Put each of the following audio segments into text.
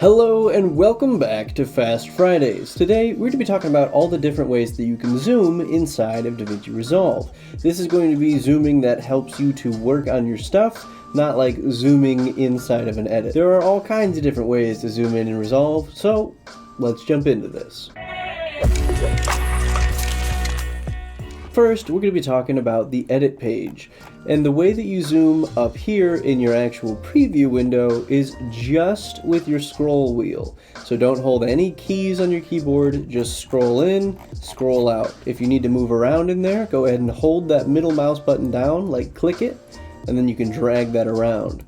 Hello and welcome back to Fast Fridays. Today we're going to be talking about all the different ways that you can zoom inside of Davinci Resolve. This is going to be zooming that helps you to work on your stuff, not like zooming inside of an edit. There are all kinds of different ways to zoom in Resolve, so let's jump into this. First, we're going to be talking about the edit page. And the way that you zoom up here in your actual preview window is just with your scroll wheel. So don't hold any keys on your keyboard, just scroll in, scroll out. If you need to move around in there, go ahead and hold that middle mouse button down, like click it, and then you can drag that around.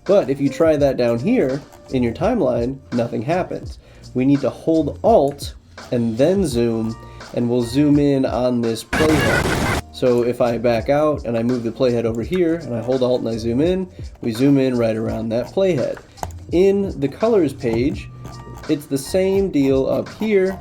But if you try that down here in your timeline, nothing happens. We need to hold Alt and then zoom, and we'll zoom in on this playhead. So if I back out and I move the playhead over here and I hold Alt and I zoom in, we zoom in right around that playhead. In the colors page, it's the same deal up here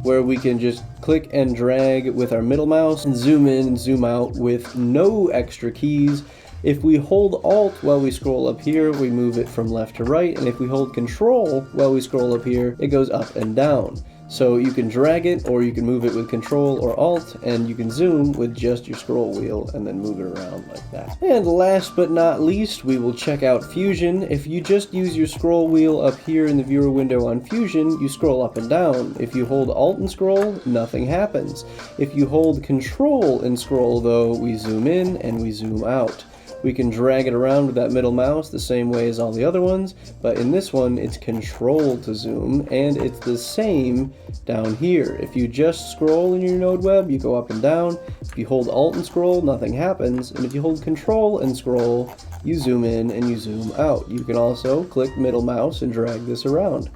where we can just click and drag with our middle mouse and zoom in and zoom out with no extra keys. If we hold Alt while we scroll up here, we move it from left to right, and if we hold Control while we scroll up here, it goes up and down. So you can drag it, or you can move it with Control or Alt, and you can zoom with just your scroll wheel and then move it around like that. And last but not least, we will check out Fusion. If you just use your scroll wheel up here in the viewer window on Fusion, you scroll up and down. If you hold Alt and scroll, nothing happens. If you hold Control and scroll though, we zoom in and we zoom out. We can drag it around with that middle mouse the same way as all the other ones, but in this one it's Control to zoom, and it's the same down here. If you just scroll in your node web, you go up and down. If you hold Alt and scroll, nothing happens, and if you hold Control and scroll, you zoom in and you zoom out. You can also click middle mouse and drag this around.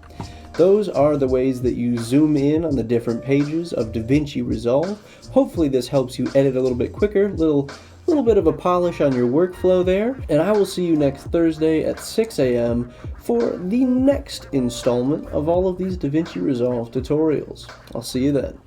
Those are the ways that you zoom in on the different pages of Davinci Resolve. Hopefully this helps you edit a little bit quicker, little bit of a polish on your workflow there, and I will see you next Thursday at 6 a.m. for the next installment of all of these Davinci Resolve tutorials. I'll see you then.